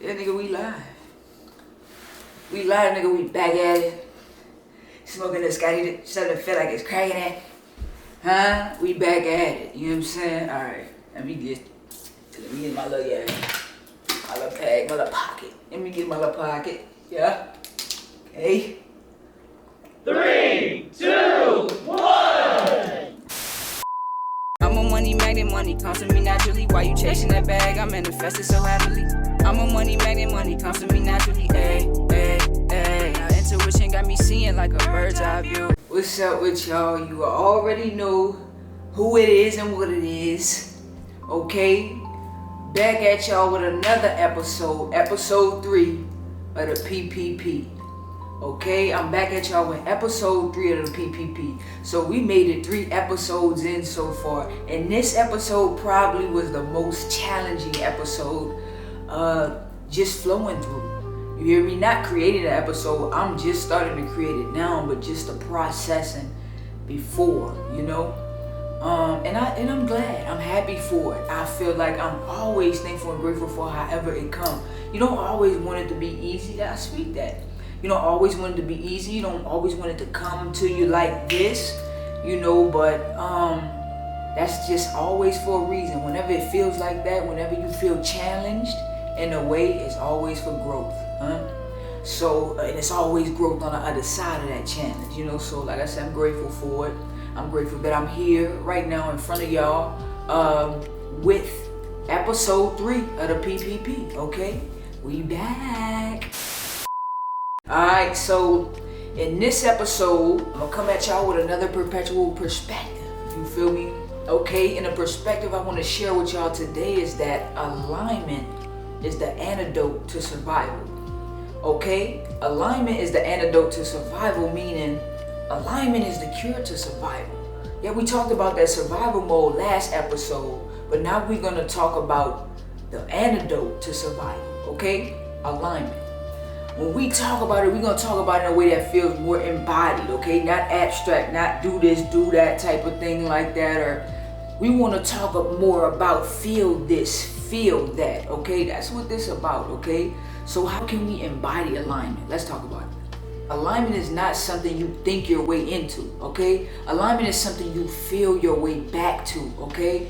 Yeah, nigga, we live. We live, nigga, we back at it. Smoking this Scotty, something feel like it's cracking it. Huh? We back at it, you know what I'm saying? Alright, let me get my little, my little bag, my little pocket. Let me get my little pocket, yeah? Okay. 3, 2, 1. I'm a money magnet, money comes to me naturally. Why you chasing that bag? I manifested so happily. I'm a money magnet, money comes to me naturally. Ay, ay, ay. Our intuition got me seeing like a bird's eye view. What's up with y'all? You already know who it is and what it is. Okay? Back at y'all with another episode, episode 3 of the PPP. Okay, I'm back at y'all with episode 3 of the PPP. So we made it 3 episodes in so far. And this episode probably was the most challenging episode just flowing through. You hear me? Not creating an episode. I'm just starting to create it now, but just the processing before, you know? And I'm glad. I'm happy for it. I feel like I'm always thankful and grateful for however it comes. You don't always want it to be easy. I speak that. You don't always want it to be easy. You don't always want it to come to you like this, you know, but that's just always for a reason. Whenever it feels like that, whenever you feel challenged in a way, it's always for growth, huh? So, and it's always growth on the other side of that challenge, you know. So, like I said, I'm grateful for it. I'm grateful that I'm here right now in front of y'all with episode 3 of the PPP, okay? We back. Alright, so in this episode, I'm gonna come at y'all with another perpetual perspective. You feel me? Okay, and the perspective I want to share with y'all today is that alignment is the antidote to survival. Okay? Alignment is the antidote to survival, meaning alignment is the cure to survival. Yeah, we talked about that survival mode last episode, but now we're gonna talk about the antidote to survival. Okay? Alignment. When we talk about it, we're going to talk about it in a way that feels more embodied, okay? Not abstract, not do this, do that type of thing like that. Or we want to talk more about feel this, feel that, okay? That's what this is about, okay? So how can we embody alignment? Let's talk about it. Alignment is not something you think your way into, okay? Alignment is something you feel your way back to, okay?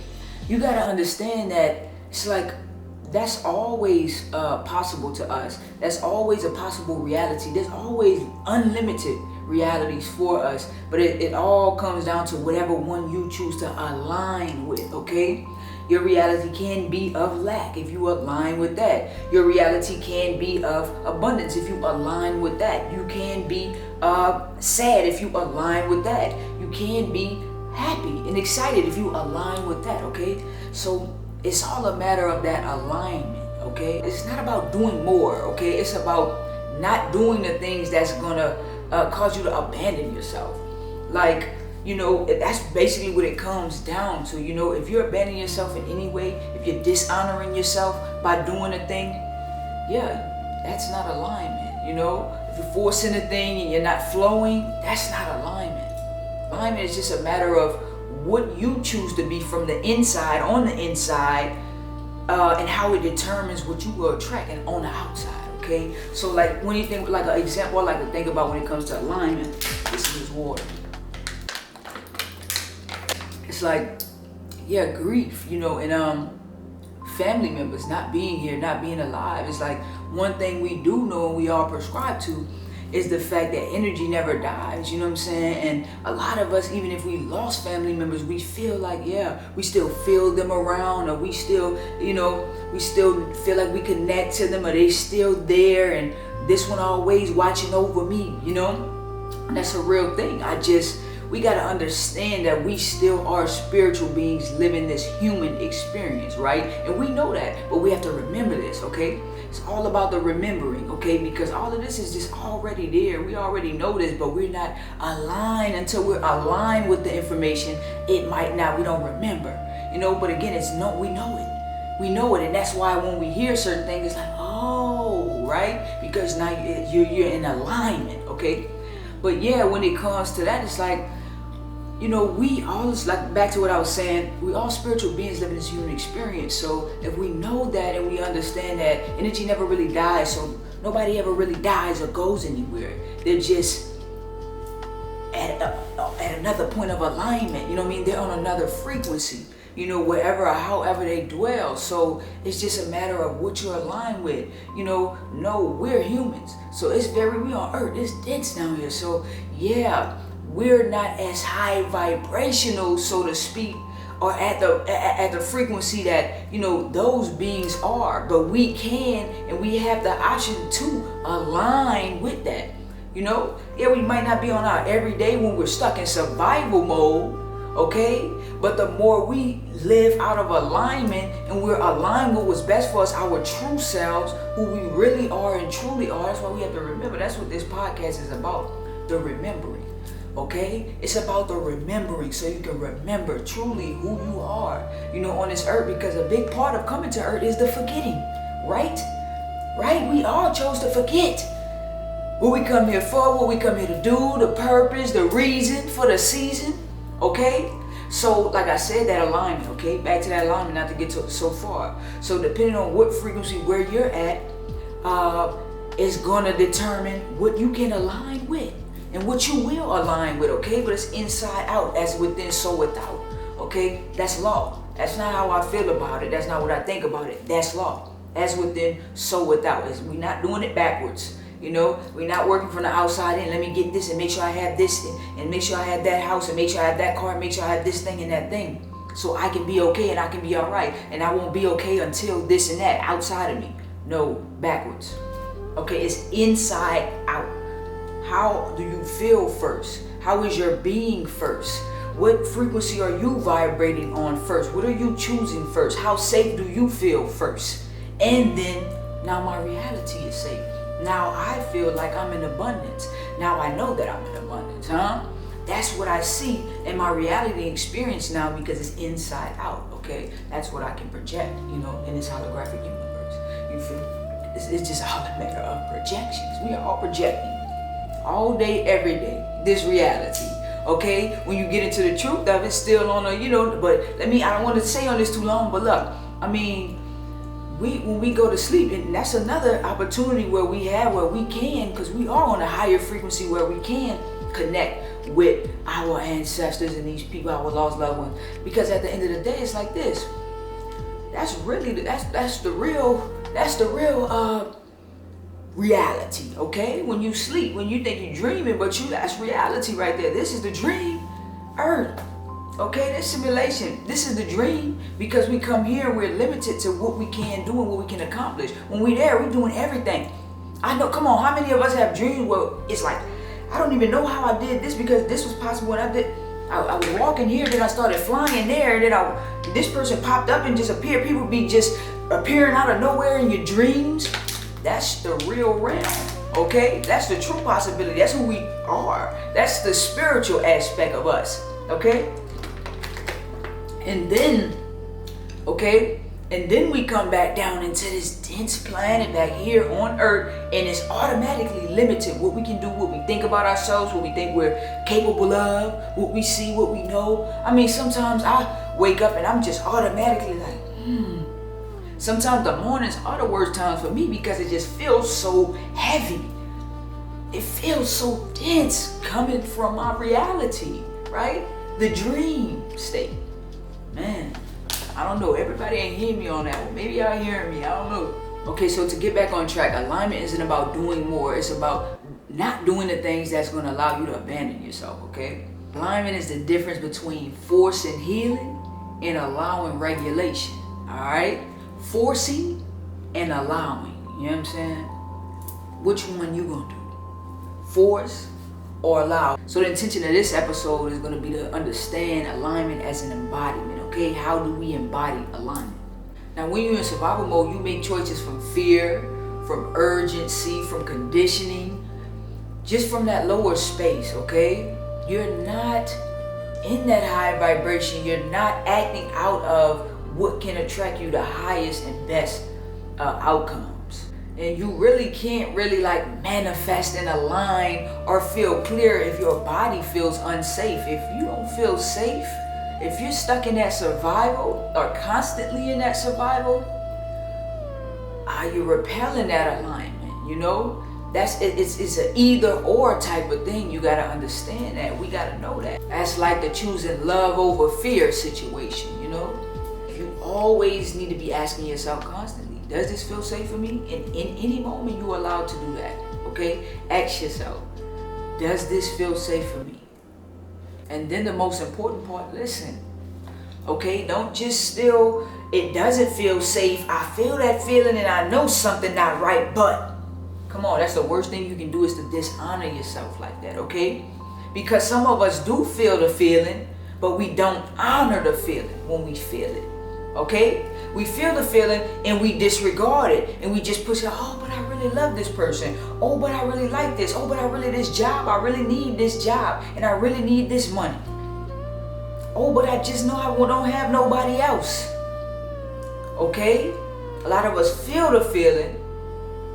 You got to understand that it's like, that's always possible to us. That's always a possible reality. There's always unlimited realities for us. But it all comes down to whatever one you choose to align with, okay? Your reality can be of lack if you align with that. Your reality can be of abundance if you align with that. You can be sad if you align with that. You can be happy and excited if you align with that, okay? So it's all a matter of that alignment, okay? It's not about doing more, okay? It's about not doing the things that's gonna cause you to abandon yourself. Like, you know, that's basically what it comes down to. You know, if you're abandoning yourself in any way, if you're dishonoring yourself by doing a thing, yeah, that's not alignment, you know? If you're forcing a thing and you're not flowing, that's not alignment. Alignment is just a matter of what you choose to be from the inside, on the inside, and how it determines what you will attract and on the outside, okay? So like when you think, like an example I like to think about when it comes to alignment, this is water. It's like, yeah, grief, you know, and family members not being here, not being alive. It's like one thing we do know and we all prescribe to is the fact that energy never dies, you know what I'm saying? And a lot of us, even if we lost family members, we feel like, yeah, we still feel them around, or we still, you know, we still feel like we connect to them, or they still there, and this one always watching over me, you know? And that's a real thing. We gotta understand that we still are spiritual beings living this human experience, right? And we know that, but we have to remember this, okay? It's all about the remembering, okay? Because all of this is just already there. We already know this, but we're not aligned. Until we're aligned with the information, it might not, we don't remember, you know? But again, we know it. We know it, and that's why when we hear certain things, it's like, oh, right? Because now you're in alignment, okay? But yeah, when it comes to that, it's like, we all, like back to what I was saying, we all spiritual beings living this human experience. So if we know that and we understand that energy never really dies, so nobody ever really dies or goes anywhere. They're just at another point of alignment. They're on another frequency. Wherever or however they dwell. So it's just a matter of what you're aligned with. No, we're humans. So we on Earth. It's dense down here. So yeah, we're not as high vibrational, so to speak, or at the frequency that those beings are. But we can, and we have the option to align with that. Yeah, we might not be on our everyday when we're stuck in survival mode, okay? But the more we live out of alignment and we're aligned with what's best for us, our true selves, who we really are and truly are, that's why we have to remember. That's what this podcast is about, the remembering, okay? It's about the remembering, so you can remember truly who you are, on this earth, because a big part of coming to earth is the forgetting, right? Right? We all chose to forget what we come here for, what we come here to do, the purpose, the reason for the season, okay? So, like I said, that alignment, okay? Back to that alignment, not to get so far. So, depending on what frequency, where you're at, is going to determine what you can align with and what you will align with, okay? But it's inside out, as within, so without, okay? That's law. That's not how I feel about it. That's not what I think about it. That's law. As within, so without. We're not doing it backwards. We're not working from the outside in. Let me get this and make sure I have this and make sure I have that house and make sure I have that car and make sure I have this thing and that thing. So I can be okay and I can be all right. And I won't be okay until this and that outside of me. No, backwards. Okay, it's inside out. How do you feel first? How is your being first? What frequency are you vibrating on first? What are you choosing first? How safe do you feel first? And then, now my reality is safe. Now I feel like I'm in abundance. Now I know that I'm in abundance, That's what I see in my reality experience now, because it's inside out, okay? That's what I can project, in this holographic universe. You feel? It's just all a matter of projections. We are all projecting all day, every day, this reality, okay? When you get into the truth of it, still on a, but I don't want to stay on this too long, but look, when we go to sleep, and that's another opportunity where we can, because we are on a higher frequency where we can connect with our ancestors and these people, our lost loved ones. Because at the end of the day, it's like this. That's the real reality, okay? When you sleep, when you think you're dreaming, but that's reality right there. This is the dream, Earth. Okay, this simulation, this is the dream, because we come here, we're limited to what we can do and what we can accomplish. When we're there, we're doing everything. I know, come on, how many of us have dreams where it's like, I don't even know how I did this, because this was possible when I was walking here, then I started flying there, then this person popped up and just appeared. People be just appearing out of nowhere in your dreams. That's the real realm, okay? That's the true possibility. That's who we are. That's the spiritual aspect of us, okay? And then we come back down into this dense planet back here on Earth, and it's automatically limited what we can do, what we think about ourselves, what we think we're capable of, what we see, what we know. Sometimes I wake up and I'm just automatically like, Sometimes the mornings are the worst times for me, because it just feels so heavy. It feels so dense coming from my reality, right? The dream state. Man, I don't know. Everybody ain't hearing me on that one. Maybe y'all hearing me. I don't know. Okay, so to get back on track, alignment isn't about doing more. It's about not doing the things that's going to allow you to abandon yourself, okay? Alignment is the difference between forcing healing and allowing regulation, all right? Forcing and allowing, you know what I'm saying? Which one you going to do? Force or allow? So the intention of this episode is going to be to understand alignment as an embodiment, okay? How do we embody alignment? Now, when you're in survival mode, you make choices from fear, from urgency, from conditioning, just from that lower space, okay? You're not in that high vibration. You're not acting out of what can attract you the highest and best outcomes. And you really can't really like manifest and align or feel clear if your body feels unsafe. If you don't feel safe, if you're stuck in that survival or constantly in that survival, you're repelling that alignment, you know? It's an either or type of thing. You gotta understand that. We gotta know that. That's like the choosing love over fear situation, you know? You always need to be asking yourself constantly, does this feel safe for me? And in any moment you're allowed to do that, okay? Ask yourself, does this feel safe for me? And then the most important part, listen, okay? Don't just still, it doesn't feel safe. I feel that feeling and I know something not right, but come on, that's the worst thing you can do is to dishonor yourself like that, okay? Because some of us do feel the feeling, but we don't honor the feeling when we feel it, okay? We feel the feeling and we disregard it and we just push it, oh, but I really love this person. Oh, but I really like this. Oh, but I really, this job, I really need this job and I really need this money. Oh, but I just know I don't have nobody else, okay? A lot of us feel the feeling,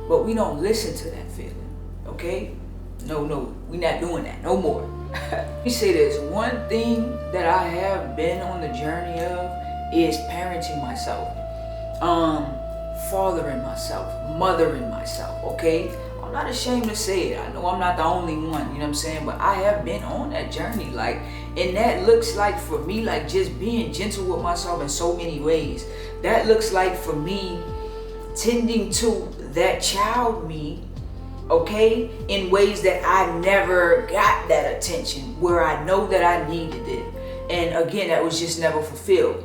but we don't listen to that feeling, okay? No, we're not doing that no more. Let me say this, one thing that I have been on the journey of is parenting myself, fathering myself, mothering myself, okay? I'm not ashamed to say it. I know I'm not the only one, you know what I'm saying? But I have been on that journey, like, and that looks like for me, like just being gentle with myself in so many ways. That looks like for me tending to that child me, okay, in ways that I never got that attention, where I know that I needed it. And again, that was just never fulfilled.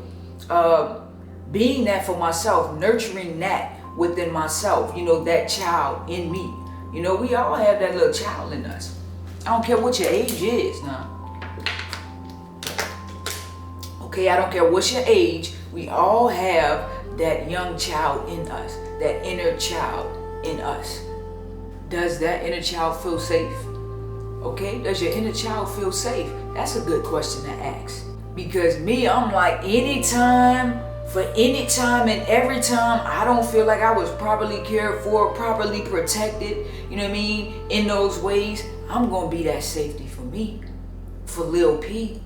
Being that for myself, nurturing that within myself, you know, that child in me. You know, we all have that little child in us. I don't care what your age is now. Okay, I don't care what's your age. We all have that young child in us, that inner child in us. Does that inner child feel safe? Okay, does your inner child feel safe? That's a good question to ask. Because me, I'm like, anytime, for any time and every time I don't feel like I was properly cared for, properly protected, you know what I mean, in those ways, I'm gonna be that safety for me, for Lil P,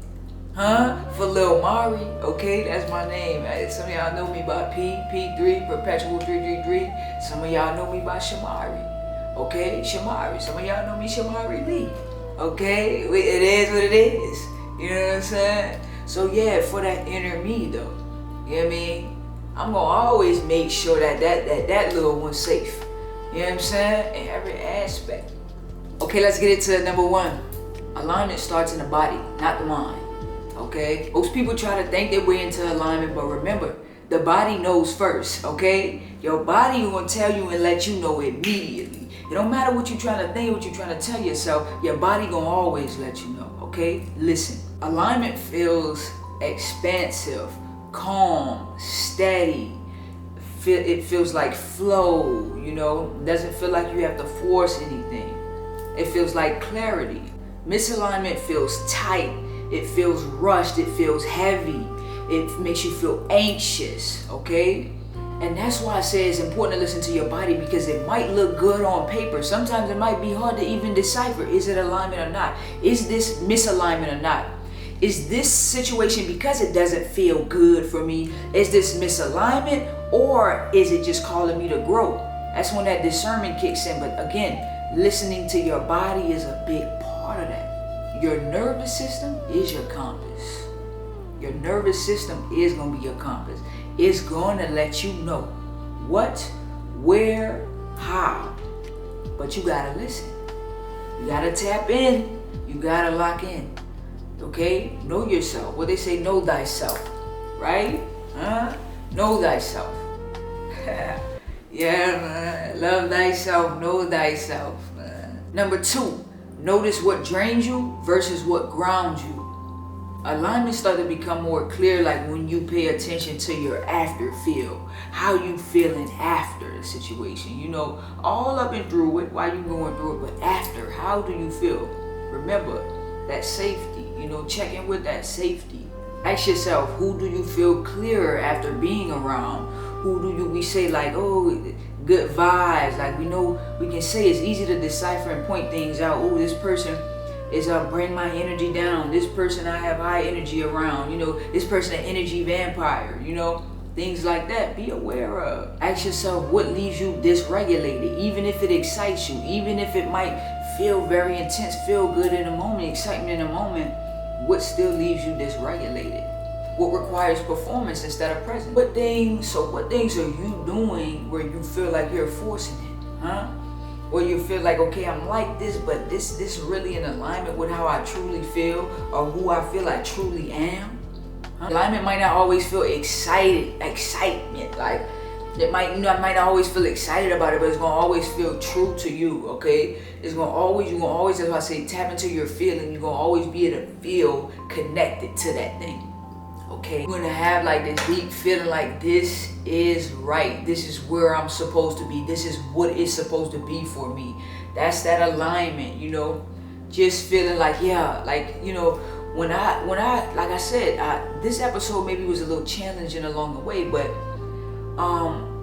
for Lil Mari, okay, that's my name. Some of y'all know me by P3, Perpetual 333. Some of y'all know me by Shamari, okay, Shamari. Some of y'all know me Shamari Lee, okay, it is what it is, you know what I'm saying? So yeah, for that inner me though, you know what I mean? I'm gonna always make sure that little one's safe. You know what I'm saying? In every aspect. Okay, let's get into number one. Alignment starts in the body, not the mind. Okay? Most people try to think their way into alignment, but remember, the body knows first, okay? Your body gonna tell you and let you know immediately. It don't matter what you're trying to think, what you're trying to tell yourself, your body gonna always let you know, okay? Listen, alignment feels expansive, calm, steady. It feels like flow, you know? It doesn't feel like you have to force anything. It feels like clarity. Misalignment feels tight. It feels rushed. It feels heavy. It makes you feel anxious, okay? And that's why I say it's important to listen to your body, because it might look good on paper. Sometimes it might be hard to even decipher, is it alignment or not? Is this misalignment or not? Is this situation, because it doesn't feel good for me, is this misalignment, or is it just calling me to grow? That's when that discernment kicks in. But again, listening to your body is a big part of that. Your nervous system is your compass. Your nervous system is going to be your compass. It's going to let you know what, where, how. But you got to listen. You got to tap in. You got to lock in. Okay? Know yourself. What they say, know thyself. Right? Know thyself. Yeah, man. Love thyself. Know thyself, man. Number two, notice what drains you versus what grounds you. Alignment starts to become more clear, like when you pay attention to your after feel. How you feeling after the situation. You know, all up and through it, while you going through it, but after, how do you feel? Remember, that safety, you know, check in with that safety. Ask yourself, who do you feel clearer after being around? Who do we say like, oh, good vibes. Like we know, we can say it's easy to decipher and point things out. Oh, this person is bring my energy down. This person I have high energy around. You know, this person an energy vampire. You know, things like that. Be aware of. Ask yourself what leaves you dysregulated, even if it excites you, even if it might feel very intense, feel good in a moment, excitement in a moment. What still leaves you dysregulated? What requires performance instead of presence? What things are you doing where you feel like you're forcing it, huh? Or you feel like, okay, I'm like this, but this really in alignment with how I truly feel or who I feel I truly am? Huh? Alignment might not always feel excitement. Like it might, I might not always feel excited about it, but it's gonna always feel true to you, okay? You're gonna always, as I say, tap into your feeling. You're gonna always be able to feel connected to that thing. Okay, you're gonna have like this deep feeling like this is right. This is where I'm supposed to be. This is what it's supposed to be for me. That's that alignment, you know. Just feeling like, yeah, like, you know, when I like I said, this episode maybe was a little challenging along the way, but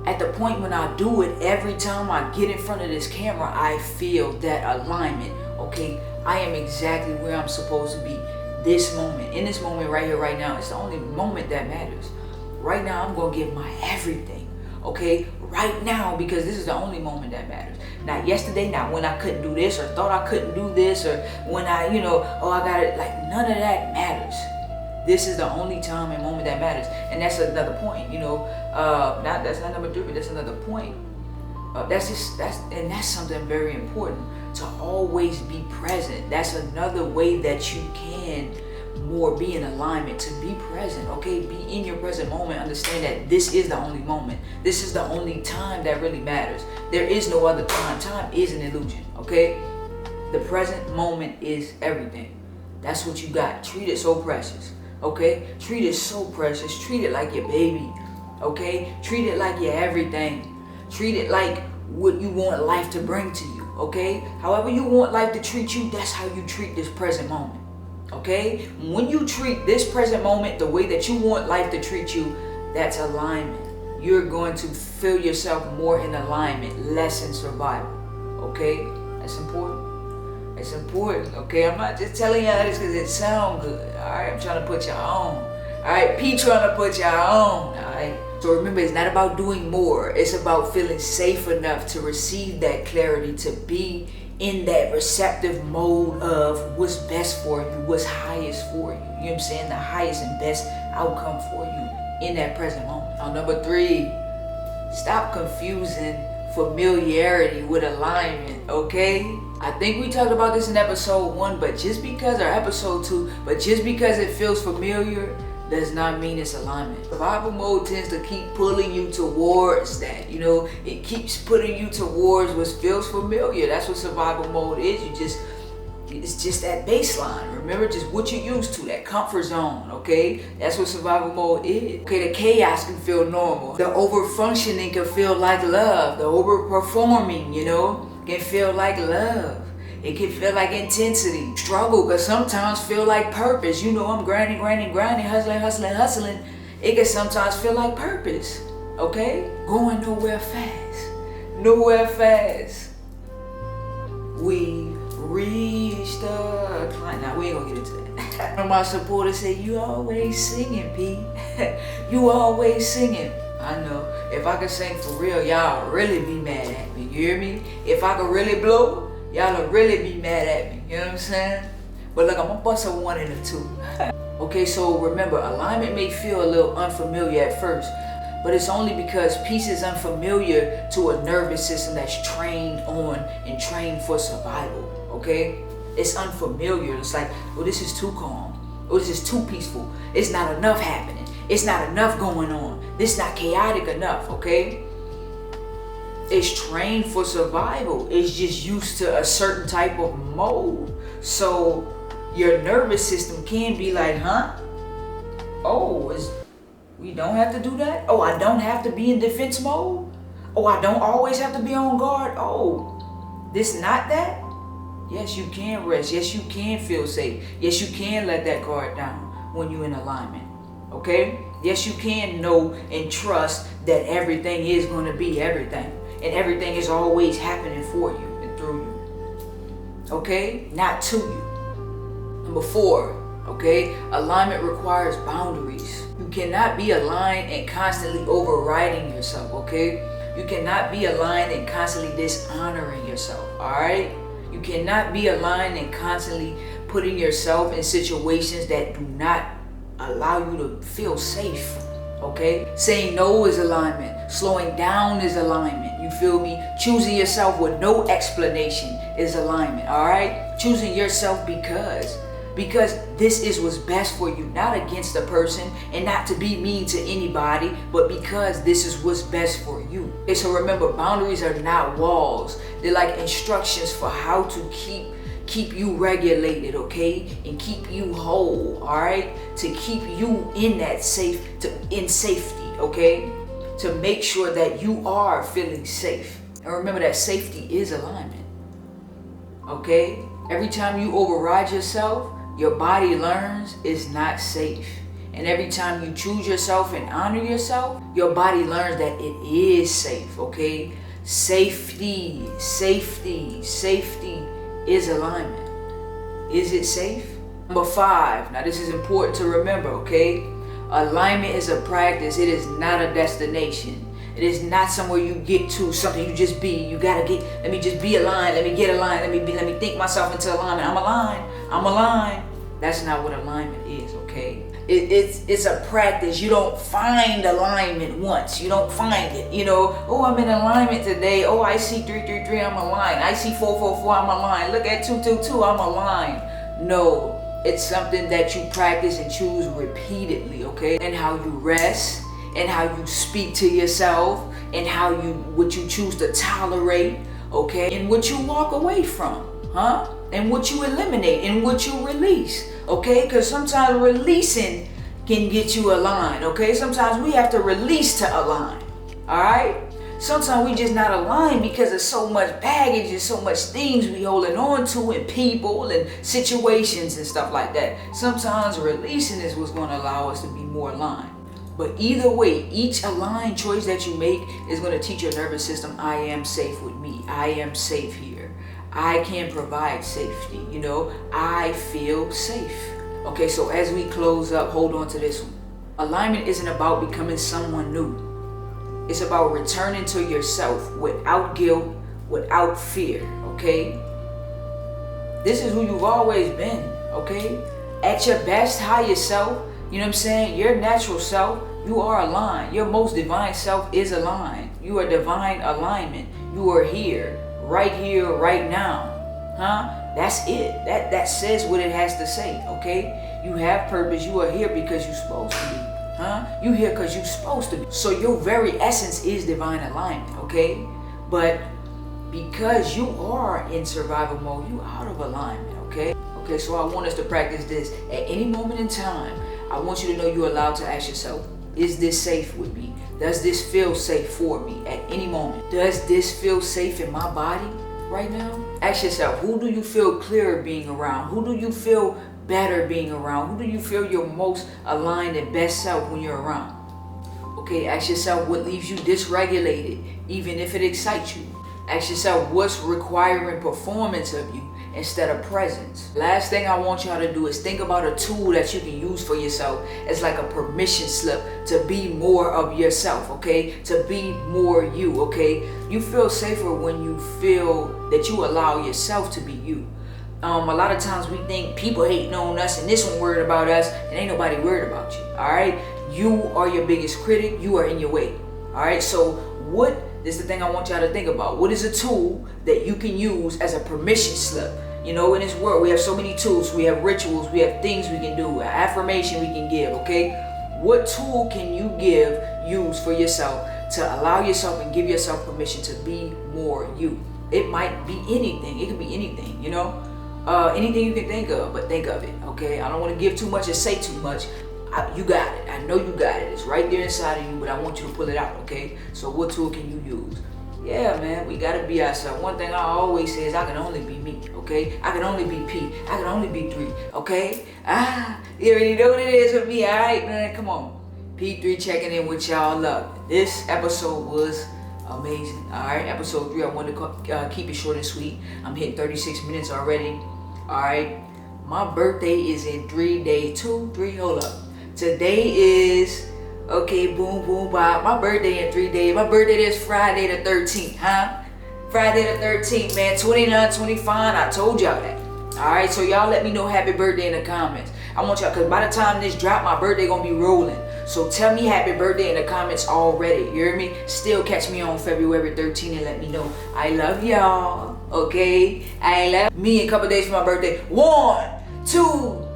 at the point when I do it, every time I get in front of this camera, I feel that alignment. Okay, I am exactly where I'm supposed to be. This moment, in this moment right here, right now, it's the only moment that matters. Right now, I'm gonna give my everything, okay? Right now, because this is the only moment that matters. Not yesterday, not when I couldn't do this or thought I couldn't do this or when I, I got it, like none of that matters. This is the only time and moment that matters. And that's another point, that's not number 3, but that's another point. That's something very important, to always be present. That's another way that you can more be in alignment, to be present, okay? Be in your present moment. Understand that this is the only moment. This is the only time that really matters. There is no other time. Time is an illusion, okay? The present moment is everything. That's what you got. Treat it so precious, okay? Treat it so precious. Treat it like your baby, okay? Treat it like your everything. Treat it like what you want life to bring to you, okay? However you want life to treat you, that's how you treat this present moment, okay? When you treat this present moment the way that you want life to treat you, that's alignment. You're going to feel yourself more in alignment, less in survival, okay? That's important. It's important, okay? I'm not just telling y'all this because it sounds good, all right? I'm trying to put y'all on, all right? P trying to put y'all on, all right? So remember, it's not about doing more. It's about feeling safe enough to receive that clarity, to be in that receptive mode of what's best for you, what's highest for you. You know what I'm saying? The highest and best outcome for you in that present moment. Now, number 3, stop confusing familiarity with alignment, okay? I think we talked about this in episode 1, or episode 2, but just because it feels familiar does not mean it's alignment. Survival mode tends to keep pulling you towards that. It keeps putting you towards what feels familiar. That's what survival mode is. It's just that baseline. Remember, just what you're used to, that comfort zone, okay? That's what survival mode is. Okay, the chaos can feel normal. The over-functioning can feel like love. The over-performing, can feel like love. It can feel like intensity. Struggle can sometimes feel like purpose. I'm grinding, hustling. It can sometimes feel like purpose, okay? Going nowhere fast. We reach the climb. Now, we ain't gonna get into that. One of my supporters say, you always singing, P. You always singing. I know. If I could sing for real, y'all really be mad at me. You hear me? If I could really blow, y'all will really be mad at me, you know what I'm saying? But look, I'm gonna bust a 1 and a 2. Okay, so remember, alignment may feel a little unfamiliar at first, but it's only because peace is unfamiliar to a nervous system that's trained on and trained for survival, okay? It's unfamiliar. It's like, oh, this is too calm. Oh, this is too peaceful. It's not enough happening. It's not enough going on. This is not chaotic enough, okay? It's trained for survival. It's just used to a certain type of mode. So your nervous system can be like, huh? Oh, we don't have to do that? Oh, I don't have to be in defense mode? Oh, I don't always have to be on guard? Oh, this not that? Yes, you can rest. Yes, you can feel safe. Yes, you can let that guard down when you're in alignment. Okay? Yes, you can know and trust that everything is going to be everything. and everything is always happening for you and through you. Okay? Not to you. Number 4, okay? Alignment requires boundaries. You cannot be aligned and constantly overriding yourself, okay? You cannot be aligned and constantly dishonoring yourself, all right? You cannot be aligned and constantly putting yourself in situations that do not allow you to feel safe, okay? Saying no is alignment. Slowing down is alignment. You feel me? Choosing yourself with no explanation is alignment, all right? Choosing yourself because this is what's best for you, not against the person and not to be mean to anybody, but because this is what's best for you. Okay, so remember, boundaries are not walls. They're like instructions for how to keep you regulated, okay, and keep you whole, all right, to keep you in that in safety, okay, to make sure that you are feeling safe. And remember that safety is alignment, okay? Every time you override yourself, your body learns it's not safe. And every time you choose yourself and honor yourself, your body learns that it is safe, okay? Safety is alignment. Is it safe? Number 5, now this is important to remember, okay? Alignment is a practice. It is not a destination. It is not somewhere you get to, something you just be. You gotta let me just be aligned, let me get aligned, let me think myself into alignment. I'm aligned. That's not what alignment is, okay? It's a practice. You don't find alignment once. You don't find it. You know, oh, I'm in alignment today. Oh, I see 333, I'm aligned. I see 444, I'm aligned. Look at 222, I'm aligned. No, it's something that you practice and choose repeatedly, okay? And how you rest, and how you speak to yourself, and what you choose to tolerate, okay? And what you walk away from, huh? And what you eliminate and what you release, okay? Because sometimes releasing can get you aligned, okay? Sometimes we have to release to align, all right? Sometimes we just not aligned because of so much baggage and so much things we holding on to, and people and situations and stuff like that. Sometimes releasing is what's going to allow us to be more aligned. But either way, each aligned choice that you make is going to teach your nervous system, I am safe with me. I am safe here. I can provide safety, you know, I feel safe. Okay, so as we close up, hold on to this one. Alignment isn't about becoming someone new. It's about returning to yourself without guilt, without fear, okay? This is who you've always been, okay? At your best higher self, you know what I'm saying? Your natural self, you are aligned. Your most divine self is aligned. You are divine alignment. You are here, right now, huh? That's it. That says what it has to say, okay? You have purpose. You are here because you're supposed to be, huh? You here because you're supposed to be. So your very essence is divine alignment, okay? But because you are in survival mode, you out of alignment, okay? Okay, so I want us to practice this. At any moment in time, I want you to know you're allowed to ask yourself, is this safe with me? Does this feel safe for me at any moment? Does this feel safe in my body right now? Ask yourself, who do you feel clearer being around? Who do you feel better being around? Who do you feel your most aligned and best self when you're around? Okay, ask yourself what leaves you dysregulated, even if it excites you. Ask yourself what's requiring performance of you instead of presence. Last thing I want y'all to do is think about a tool that you can use for yourself as like a permission slip to be more of yourself, okay? To be more you, okay? You feel safer when you feel that you allow yourself to be you. A lot of times we think people hating on us and this one worried about us, and ain't nobody worried about you, all right? You are your biggest critic. You are in your way, all right? So this is the thing I want y'all to think about. What is a tool that you can use as a permission slip? You know, in this world, we have so many tools. We have rituals. We have things we can do. Affirmation we can give, okay? What tool can you use for yourself to allow yourself and give yourself permission to be more you? It might be anything. It could be anything, you know? Anything you can think of, but think of it, okay? I don't want to give too much or say too much. You got it. I know you got it. It's right there inside of you, but I want you to pull it out, okay? So what tool can you use? Yeah, man, we gotta be ourselves. One thing I always say is I can only be me, okay? I can only be P. I can only be 3, okay? You already know what it is with me, all right, man? Come on. P3 checking in with y'all. Love. This episode was Amazing. Alright, episode 3, I wanted to keep it short and sweet. I'm hitting 36 minutes already. Alright, my birthday is in 3 days. 2, 3, hold up. Today is, okay, boom, boom, bye. My birthday in 3 days. My birthday is Friday the 13th, huh? Friday the 13th, man. 29, 25, I told y'all that. Alright, so y'all let me know happy birthday in the comments. I want y'all, because by the time this drop, my birthday gonna be rolling. So tell me happy birthday in the comments already. You hear me? Still catch me on February 13th and let me know. I love y'all. Okay? I love me in a couple days for my birthday. 1, 2,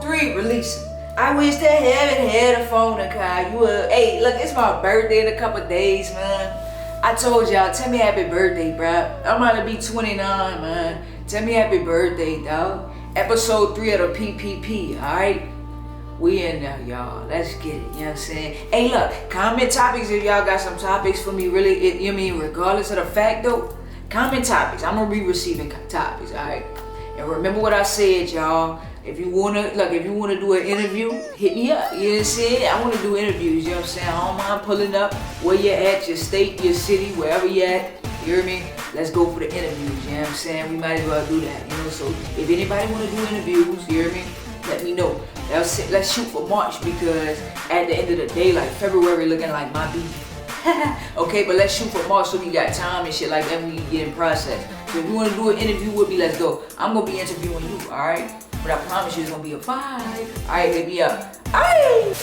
3, release it. I wish that heaven had a phone to call you up. Hey, look, it's my birthday in a couple days, man. I told y'all, tell me happy birthday, bruh. I'm about to be 29, man. Tell me happy birthday, dog. Episode 3 of the PPP, alright? We in there, y'all. Let's get it, you know what I'm saying? Hey, look, comment topics if y'all got some topics for me, really. You mean, regardless of the fact, though, comment topics. I'm gonna be receiving topics, alright? And remember what I said, y'all. If you wanna do an interview, hit me up. You know what I'm saying? I wanna do interviews, you know what I'm saying? I don't mind pulling up where you at, your state, your city, wherever you at. You hear me? Let's go for the interviews, you know what I'm saying? We might as well do that, you know? So if anybody wanna do interviews, you hear me? Let me know. Let's shoot for March, because at the end of the day, like February looking like my beat. Okay, but let's shoot for March so we got time and shit like that when we get in process. So if you wanna do an interview with me, let's go. I'm gonna be interviewing you, alright? But I promise you it's gonna be a vibe. Alright, hit me up. Alright!